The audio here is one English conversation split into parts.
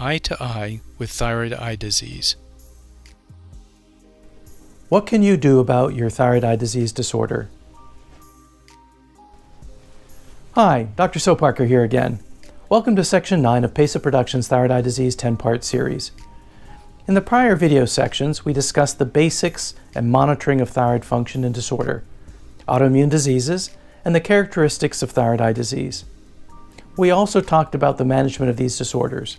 eye to eye with thyroid eye disease. What can you do about your thyroid eye disease disorder? Hi, Dr. Soparker here again. Welcome to Section 9 of PESA Productions' Thyroid Eye Disease 10-part series. In the prior video sections, we discussed the basics and monitoring of thyroid function and disorder, autoimmune diseases, and the characteristics of thyroid eye disease. We also talked about the management of these disorders.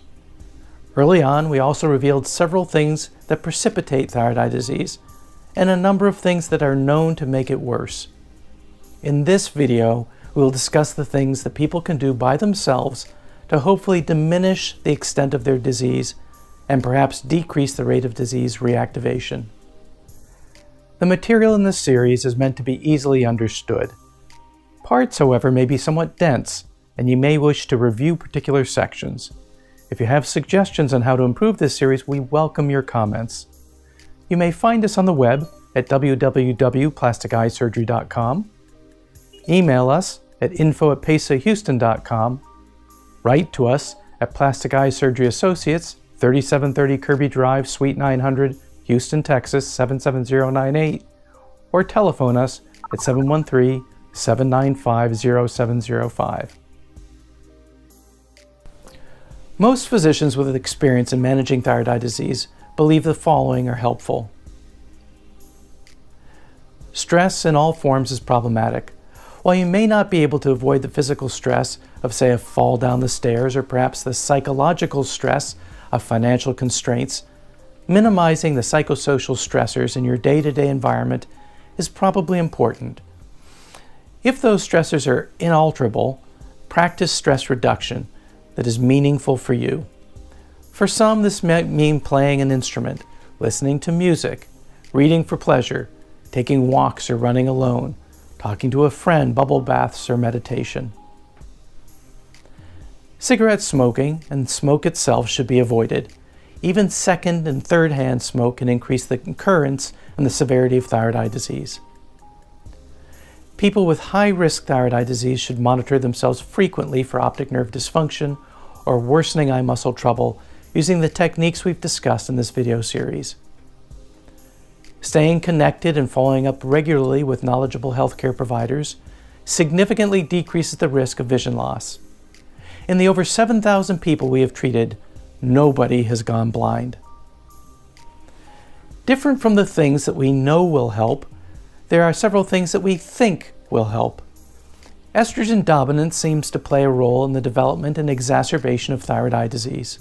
Early on, we also revealed several things that precipitate thyroid eye disease, and a number of things that are known to make it worse. In this video, we will discuss the things that people can do by themselves to hopefully diminish the extent of their disease and perhaps decrease the rate of disease reactivation. The material in this series is meant to be easily understood. Parts, however, may be somewhat dense, and you may wish to review particular sections. If you have suggestions on how to improve this series, we welcome your comments. You may find us on the web at www.plasticeyesurgery.com, email us at info@pesahouston.com, write to us at Plastic Eye Surgery Associates, 3730 Kirby Drive, Suite 900, Houston, Texas 77098, or telephone us at 713-795-0705. Most physicians with experience in managing thyroid eye disease believe the following are helpful. Stress in all forms is problematic. While you may not be able to avoid the physical stress of, say, a fall down the stairs, or perhaps the psychological stress of financial constraints, minimizing the psychosocial stressors in your day-to-day environment is probably important. If those stressors are inalterable, practice stress reduction that is meaningful for you. For some, this might mean playing an instrument, listening to music, reading for pleasure, taking walks or running alone, talking to a friend, bubble baths, or meditation. Cigarette smoking and smoke itself should be avoided. Even second and third hand smoke can increase the occurrence and the severity of thyroid eye disease. People with high-risk thyroid eye disease should monitor themselves frequently for optic nerve dysfunction or worsening eye muscle trouble using the techniques we've discussed in this video series. Staying connected and following up regularly with knowledgeable healthcare providers significantly decreases the risk of vision loss. In the over 7,000 people we have treated, nobody has gone blind. Different from the things that we know will help, there are several things that we think will help. Estrogen dominance seems to play a role in the development and exacerbation of thyroid eye disease.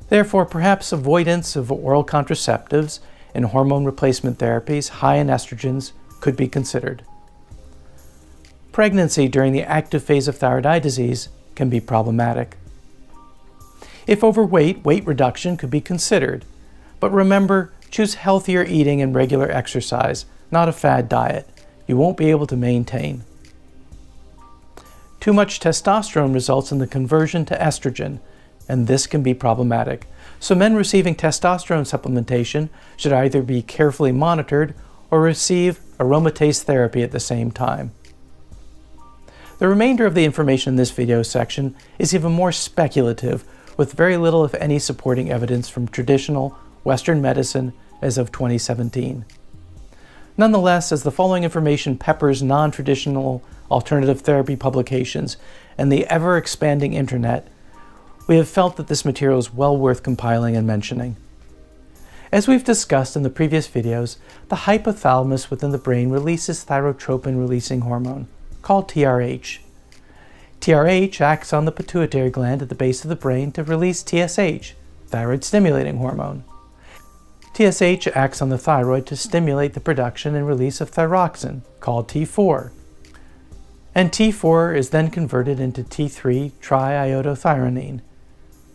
Therefore, perhaps avoidance of oral contraceptives and hormone replacement therapies high in estrogens could be considered. Pregnancy during the active phase of thyroid eye disease can be problematic. If overweight, weight reduction could be considered, but remember, choose healthier eating and regular exercise, not a fad diet. You won't be able to maintain. Too much testosterone results in the conversion to estrogen, and this can be problematic. So men receiving testosterone supplementation should either be carefully monitored or receive aromatase therapy at the same time. The remainder of the information in this video section is even more speculative, with very little if any supporting evidence from traditional Western medicine as of 2017. Nonetheless, as the following information peppers non-traditional alternative therapy publications and the ever-expanding internet, we have felt that this material is well worth compiling and mentioning. As we've discussed in the previous videos, the hypothalamus within the brain releases thyrotropin-releasing hormone, called TRH. TRH acts on the pituitary gland at the base of the brain to release TSH, thyroid-stimulating hormone. TSH acts on the thyroid to stimulate the production and release of thyroxine, called T4. And T4 is then converted into T3 triiodothyronine,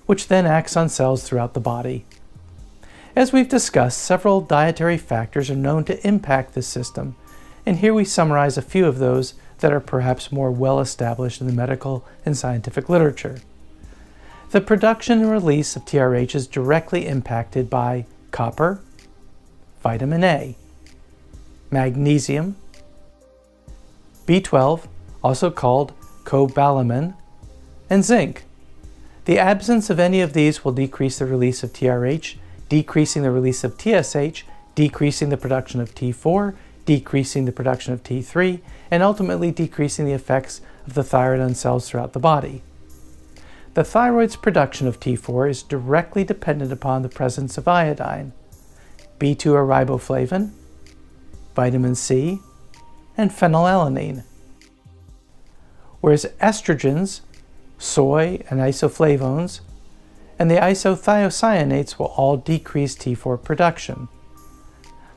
which then acts on cells throughout the body. As we've discussed, several dietary factors are known to impact this system, and here we summarize a few of those that are perhaps more well established in the medical and scientific literature. The production and release of TRH is directly impacted by copper, vitamin A, magnesium, B12, also called cobalamin, and zinc. The absence of any of these will decrease the release of TRH, decreasing the release of TSH, decreasing the production of T4, decreasing the production of T3, and ultimately decreasing the effects of the thyroid on cells throughout the body. The thyroid's production of T4 is directly dependent upon the presence of iodine, B2 or riboflavin, vitamin C, and phenylalanine. Whereas estrogens, soy and isoflavones, and the isothiocyanates will all decrease T4 production.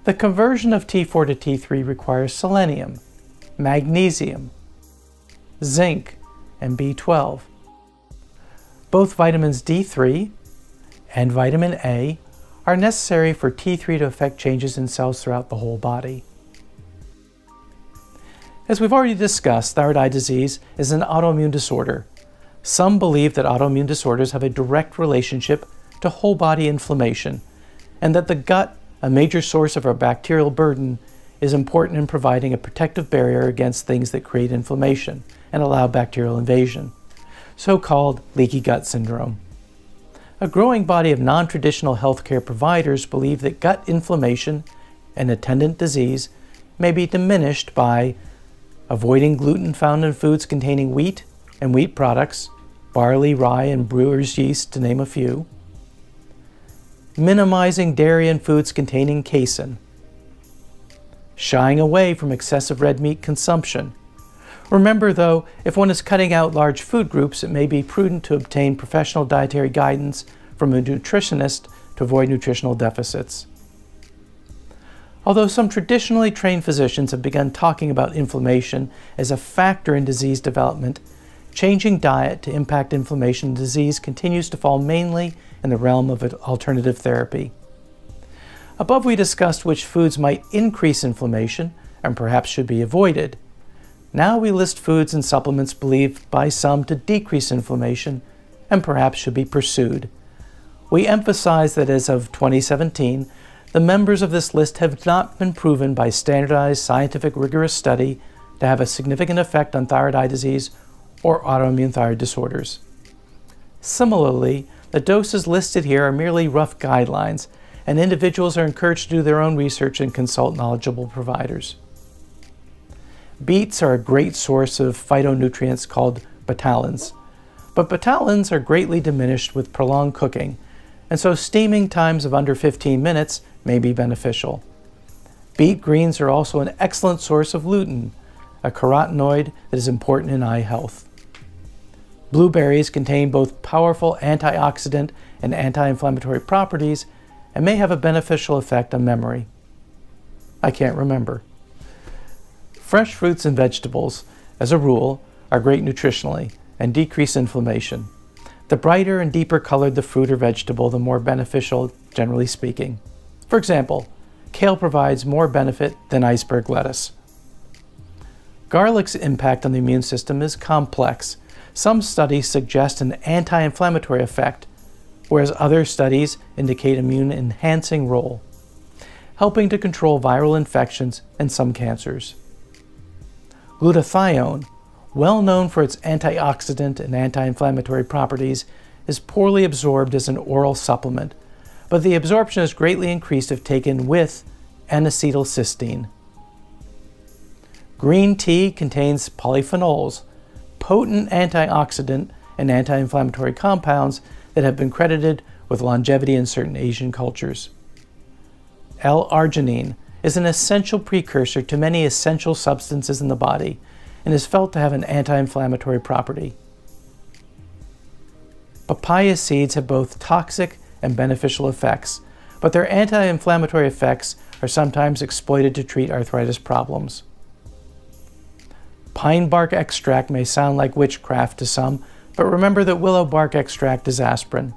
The conversion of T4 to T3 requires selenium, magnesium, zinc, and B12. Both vitamins D3 and vitamin A are necessary for T3 to affect changes in cells throughout the whole body. As we've already discussed, thyroid eye disease is an autoimmune disorder. Some believe that autoimmune disorders have a direct relationship to whole body inflammation, and that the gut, a major source of our bacterial burden, is important in providing a protective barrier against things that create inflammation and allow bacterial invasion, so-called leaky gut syndrome. A growing body of non-traditional healthcare providers believe that gut inflammation and attendant disease may be diminished by avoiding gluten found in foods containing wheat and wheat products, barley, rye, and brewer's yeast, to name a few, minimizing dairy and foods containing casein, shying away from excessive red meat consumption. Remember, though, if one is cutting out large food groups, it may be prudent to obtain professional dietary guidance from a nutritionist to avoid nutritional deficits. Although some traditionally trained physicians have begun talking about inflammation as a factor in disease development, changing diet to impact inflammation and disease continues to fall mainly in the realm of alternative therapy. Above, we discussed which foods might increase inflammation and perhaps should be avoided. Now we list foods and supplements believed by some to decrease inflammation and perhaps should be pursued. We emphasize that as of 2017, the members of this list have not been proven by standardized scientific rigorous study to have a significant effect on thyroid eye disease or autoimmune thyroid disorders. Similarly, the doses listed here are merely rough guidelines, and individuals are encouraged to do their own research and consult knowledgeable providers. Beets are a great source of phytonutrients called betalains, but betalains are greatly diminished with prolonged cooking, and so steaming times of under 15 minutes may be beneficial. Beet greens are also an excellent source of lutein, a carotenoid that is important in eye health. Blueberries contain both powerful antioxidant and anti-inflammatory properties and may have a beneficial effect on memory. I can't remember. Fresh fruits and vegetables, as a rule, are great nutritionally and decrease inflammation. The brighter and deeper colored the fruit or vegetable, the more beneficial, generally speaking. For example, kale provides more benefit than iceberg lettuce. Garlic's impact on the immune system is complex. Some studies suggest an anti-inflammatory effect, whereas other studies indicate immune-enhancing role, helping to control viral infections and some cancers. Glutathione, well known for its antioxidant and anti-inflammatory properties, is poorly absorbed as an oral supplement, but the absorption is greatly increased if taken with N-acetylcysteine. Green tea contains polyphenols, potent antioxidant and anti-inflammatory compounds that have been credited with longevity in certain Asian cultures. L-arginine is an essential precursor to many essential substances in the body and is felt to have an anti-inflammatory property. Papaya seeds have both toxic and beneficial effects, but their anti-inflammatory effects are sometimes exploited to treat arthritis problems. Pine bark extract may sound like witchcraft to some, but remember that willow bark extract is aspirin.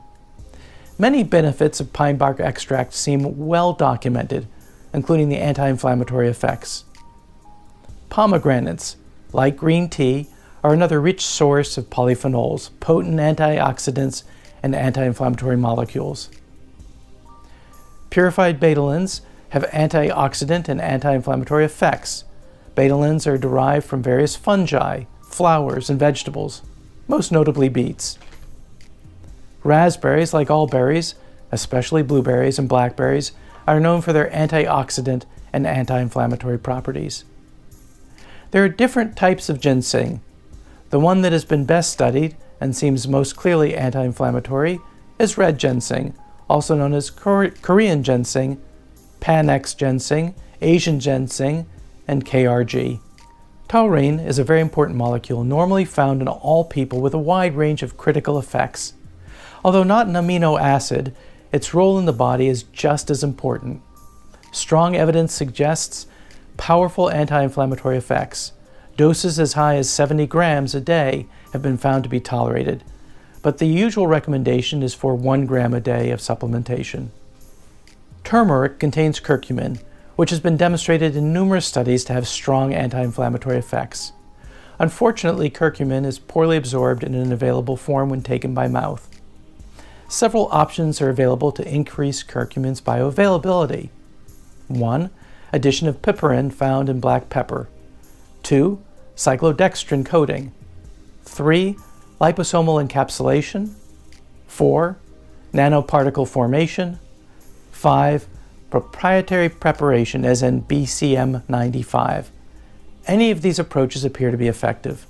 Many benefits of pine bark extract seem well documented, including the anti-inflammatory effects. Pomegranates, like green tea, are another rich source of polyphenols, potent antioxidants, and anti-inflammatory molecules. Purified betalains have antioxidant and anti-inflammatory effects. Betalains are derived from various fungi, flowers, and vegetables, most notably beets. Raspberries, like all berries, especially blueberries and blackberries, are known for their antioxidant and anti-inflammatory properties. There are different types of ginseng. The one that has been best studied and seems most clearly anti-inflammatory is red ginseng, also known as Korean ginseng, Panax ginseng, Asian ginseng, and KRG. Taurine is a very important molecule normally found in all people with a wide range of critical effects. Although not an amino acid, its role in the body is just as important. Strong evidence suggests powerful anti-inflammatory effects. Doses as high as 70 grams a day have been found to be tolerated, but the usual recommendation is for 1 gram a day of supplementation. Turmeric contains curcumin, which has been demonstrated in numerous studies to have strong anti-inflammatory effects. Unfortunately, curcumin is poorly absorbed in an available form when taken by mouth. Several options are available to increase curcumin's bioavailability. 1. Addition of piperin found in black pepper. 2. Cyclodextrin coating. 3. Liposomal encapsulation. 4. Nanoparticle formation. 5. Proprietary preparation, as in BCM95. Any of these approaches appear to be effective.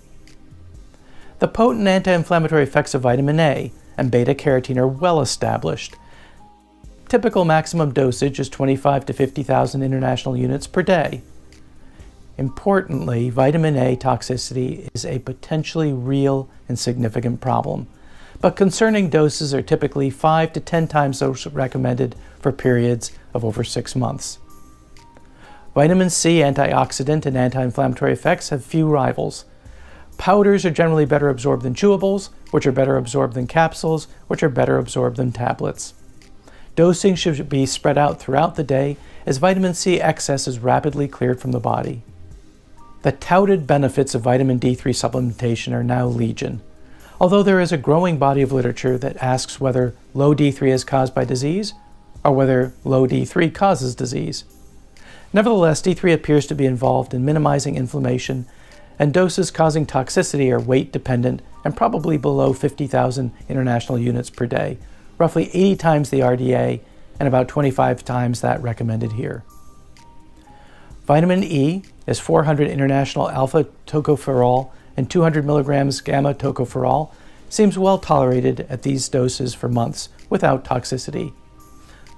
The potent anti-inflammatory effects of vitamin A and beta-carotene are well established. Typical maximum dosage is 25 to 50,000 international units per day. Importantly, vitamin A toxicity is a potentially real and significant problem, but concerning doses are typically 5 to 10 times those recommended for periods of over 6 months. Vitamin C antioxidant and anti-inflammatory effects have few rivals. Powders are generally better absorbed than chewables, which are better absorbed than capsules, which are better absorbed than tablets. Dosing should be spread out throughout the day, as vitamin C excess is rapidly cleared from the body. The touted benefits of vitamin D3 supplementation are now legion, although there is a growing body of literature that asks whether low D3 is caused by disease or whether low D3 causes disease. Nevertheless, D3 appears to be involved in minimizing inflammation, and doses causing toxicity are weight dependent and probably below 50,000 international units per day, roughly 80 times the RDA and about 25 times that recommended here. Vitamin E is 400 international alpha tocopherol and 200 milligrams gamma tocopherol, seems well tolerated at these doses for months without toxicity.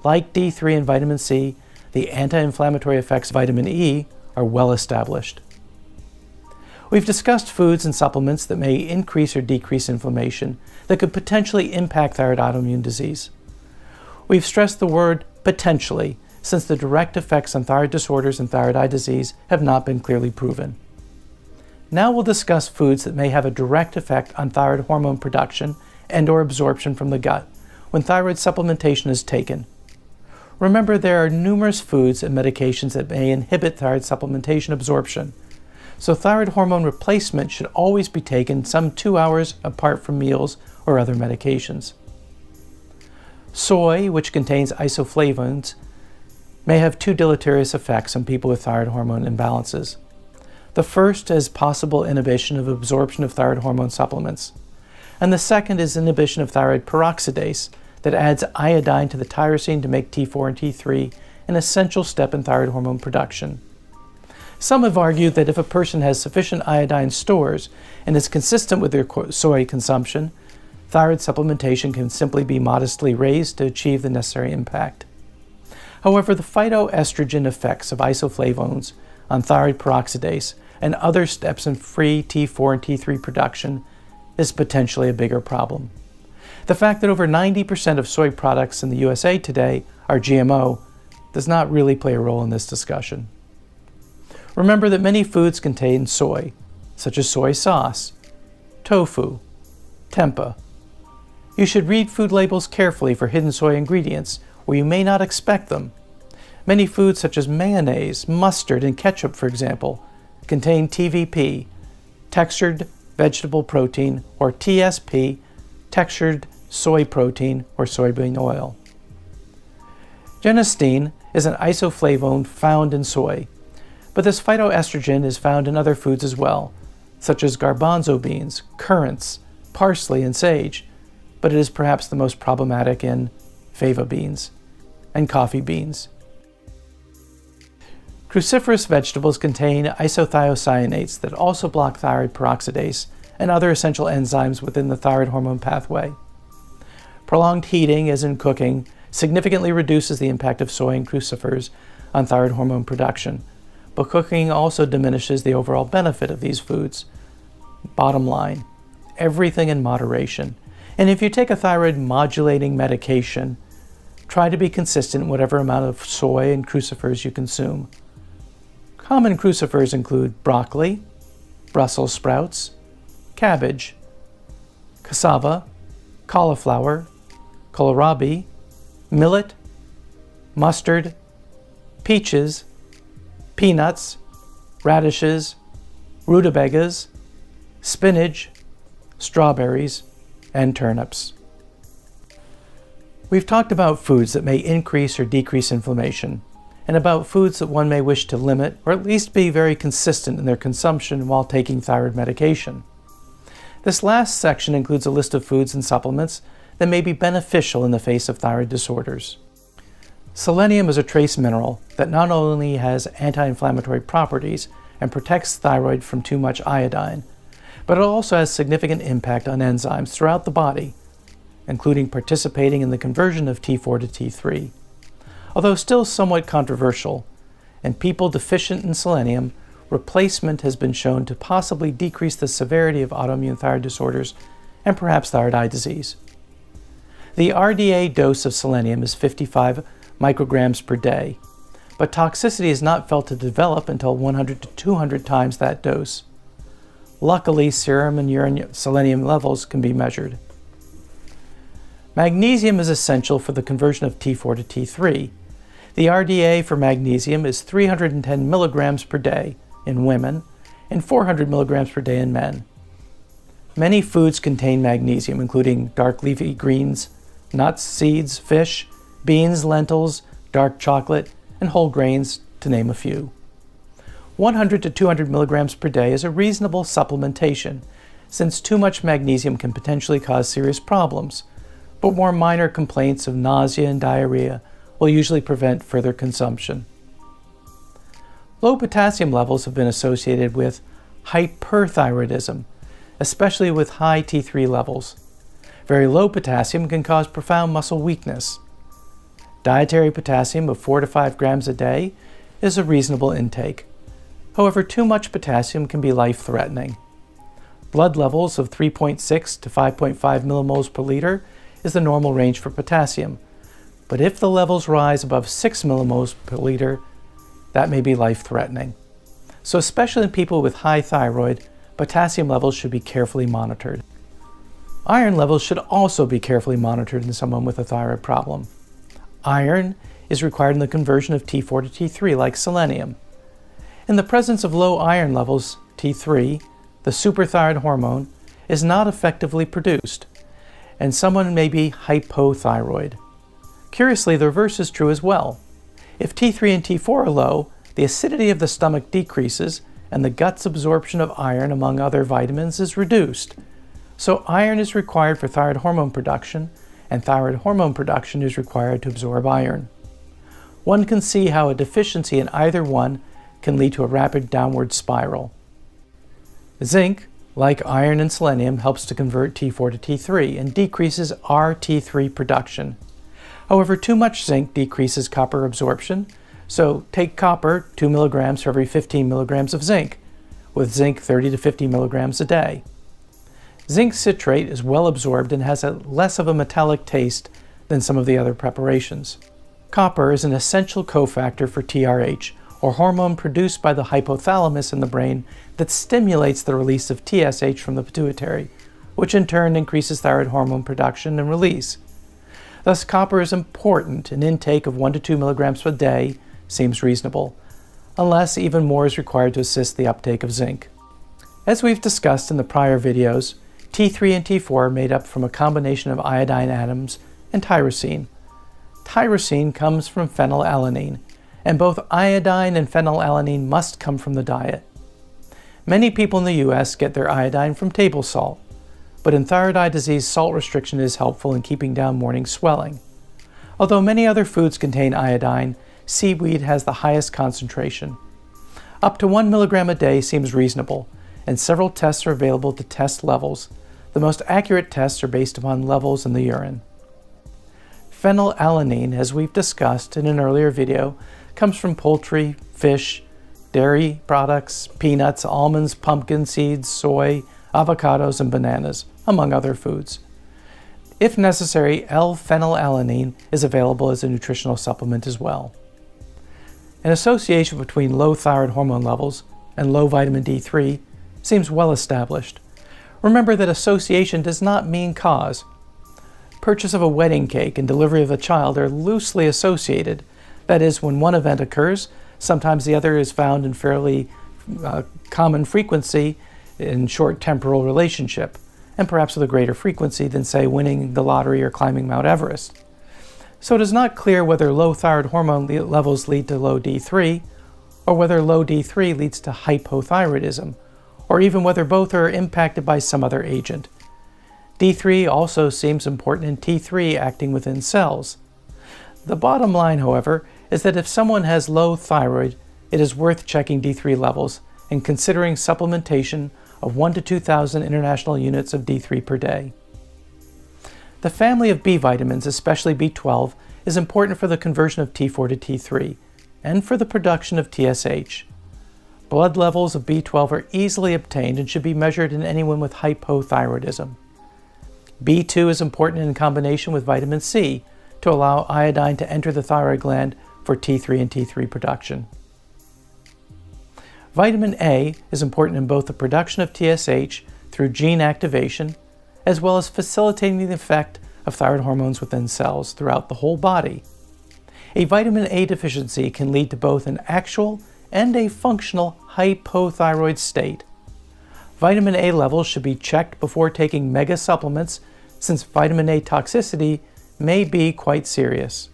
Like D3 and vitamin C, the anti-inflammatory effects of vitamin E are well established. We've discussed foods and supplements that may increase or decrease inflammation that could potentially impact thyroid autoimmune disease. We've stressed the word potentially, since the direct effects on thyroid disorders and thyroid eye disease have not been clearly proven. Now we'll discuss foods that may have a direct effect on thyroid hormone production and/or absorption from the gut when thyroid supplementation is taken. Remember, there are numerous foods and medications that may inhibit thyroid supplementation absorption, so thyroid hormone replacement should always be taken some 2 hours apart from meals or other medications. Soy, which contains isoflavones, may have 2 deleterious effects on people with thyroid hormone imbalances. The first is possible inhibition of absorption of thyroid hormone supplements, and the second is inhibition of thyroid peroxidase that adds iodine to the tyrosine to make T4 and T3 an essential step in thyroid hormone production. Some have argued that if a person has sufficient iodine stores and is consistent with their soy consumption, thyroid supplementation can simply be modestly raised to achieve the necessary impact. However, the phytoestrogen effects of isoflavones on thyroid peroxidase and other steps in free T4 and T3 production is potentially a bigger problem. The fact that over 90% of soy products in the USA today are GMO does not really play a role in this discussion. Remember that many foods contain soy, such as soy sauce, tofu, tempeh. You should read food labels carefully for hidden soy ingredients where you may not expect them. Many foods such as mayonnaise, mustard, and ketchup, for example, contain TVP, textured vegetable protein, or TSP, textured soy protein or soybean oil. Genistein is an isoflavone found in soy, but this phytoestrogen is found in other foods as well, such as garbanzo beans, currants, parsley, and sage. but it is perhaps the most problematic in fava beans and coffee beans. Cruciferous vegetables contain isothiocyanates that also block thyroid peroxidase and other essential enzymes within the thyroid hormone pathway. Prolonged heating, as in cooking, significantly reduces the impact of soy and crucifers on thyroid hormone production, but cooking also diminishes the overall benefit of these foods. Bottom line, everything in moderation. And if you take a thyroid modulating medication, try to be consistent in whatever amount of soy and crucifers you consume. Common crucifers include broccoli, Brussels sprouts, cabbage, cassava, cauliflower, kohlrabi, millet, mustard, peaches, peanuts, radishes, rutabagas, spinach, strawberries, and turnips. We've talked about foods that may increase or decrease inflammation, and about foods that one may wish to limit or at least be very consistent in their consumption while taking thyroid medication. This last section includes a list of foods and supplements that may be beneficial in the face of thyroid disorders. Selenium is a trace mineral that not only has anti-inflammatory properties and protects thyroid from too much iodine, but it also has significant impact on enzymes throughout the body, including participating in the conversion of T4 to T3. Although still somewhat controversial, in people deficient in selenium, replacement has been shown to possibly decrease the severity of autoimmune thyroid disorders and perhaps thyroid eye disease. The RDA dose of selenium is 55 micrograms per day, but toxicity is not felt to develop until 100 to 200 times that dose. Luckily, serum and urine selenium levels can be measured. Magnesium is essential for the conversion of T4 to T3. The RDA for magnesium is 310 milligrams per day in women and 400 milligrams per day in men. Many foods contain magnesium, including dark leafy greens, nuts, seeds, fish, beans, lentils, dark chocolate, and whole grains, to name a few. 100 to 200 milligrams per day is a reasonable supplementation, since too much magnesium can potentially cause serious problems, but more minor complaints of nausea and diarrhea will usually prevent further consumption. Low potassium levels have been associated with hyperthyroidism, especially with high T3 levels. Very low potassium can cause profound muscle weakness. Dietary potassium of 4 to 5 grams a day is a reasonable intake. However, too much potassium can be life-threatening. Blood levels of 3.6 to 5.5 millimoles per liter is the normal range for potassium, but if the levels rise above 6 millimoles per liter, that may be life-threatening. So especially in people with high thyroid, potassium levels should be carefully monitored. Iron levels should also be carefully monitored in someone with a thyroid problem. Iron is required in the conversion of T4 to T3 like selenium. In the presence of low iron levels, T3, the superthyroid hormone, is not effectively produced, and someone may be hypothyroid. Curiously, the reverse is true as well. If T3 and T4 are low, the acidity of the stomach decreases and the gut's absorption of iron, among other vitamins, is reduced. So iron is required for thyroid hormone production, and thyroid hormone production is required to absorb iron. One can see how a deficiency in either one can lead to a rapid downward spiral. Zinc, like iron and selenium, helps to convert T4 to T3 and decreases RT3 production. However, too much zinc decreases copper absorption, so take copper 2 milligrams for every 15 milligrams of zinc, with zinc 30 to 50 milligrams a day. Zinc citrate is well absorbed and has less of a metallic taste than some of the other preparations. Copper is an essential cofactor for TRH, or hormone produced by the hypothalamus in the brain that stimulates the release of TSH from the pituitary, which in turn increases thyroid hormone production and release. Thus, copper is important. An intake of 1 to 2 milligrams per day seems reasonable, unless even more is required to assist the uptake of zinc. As we've discussed in the prior videos, T3 and T4 are made up from a combination of iodine atoms and tyrosine. Tyrosine comes from phenylalanine, and both iodine and phenylalanine must come from the diet. Many people in the US get their iodine from table salt, but in thyroid eye disease, salt restriction is helpful in keeping down morning swelling. Although many other foods contain iodine, seaweed has the highest concentration. Up to 1 milligram a day seems reasonable, and several tests are available to test levels. The most accurate tests are based upon levels in the urine. Phenylalanine, as we've discussed in an earlier video, comes from poultry, fish, dairy products, peanuts, almonds, pumpkin seeds, soy, avocados, and bananas, among other foods. If necessary, L-phenylalanine is available as a nutritional supplement as well. An association between low thyroid hormone levels and low vitamin D3 seems well established. Remember that association does not mean cause. Purchase of a wedding cake and delivery of a child are loosely associated. That is, when one event occurs, sometimes the other is found in fairly common frequency in short temporal relationship, and perhaps with a greater frequency than, say, winning the lottery or climbing Mount Everest. So it is not clear whether low thyroid hormone levels lead to low D3, or whether low D3 leads to hypothyroidism, or even whether both are impacted by some other agent. D3 also seems important in T3 acting within cells. The bottom line, however, is that if someone has low thyroid, it is worth checking D3 levels and considering supplementation of 1 to 2,000 international units of D3 per day. The family of B vitamins, especially B12, is important for the conversion of T4 to T3 and for the production of TSH. Blood levels of B12 are easily obtained and should be measured in anyone with hypothyroidism. B2 is important in combination with vitamin C to allow iodine to enter the thyroid gland for T3 and T3 production. Vitamin A is important in both the production of TSH through gene activation, as well as facilitating the effect of thyroid hormones within cells throughout the whole body. A vitamin A deficiency can lead to both an actual and a functional hypothyroid state. Vitamin A levels should be checked before taking mega supplements, since vitamin A toxicity may be quite serious.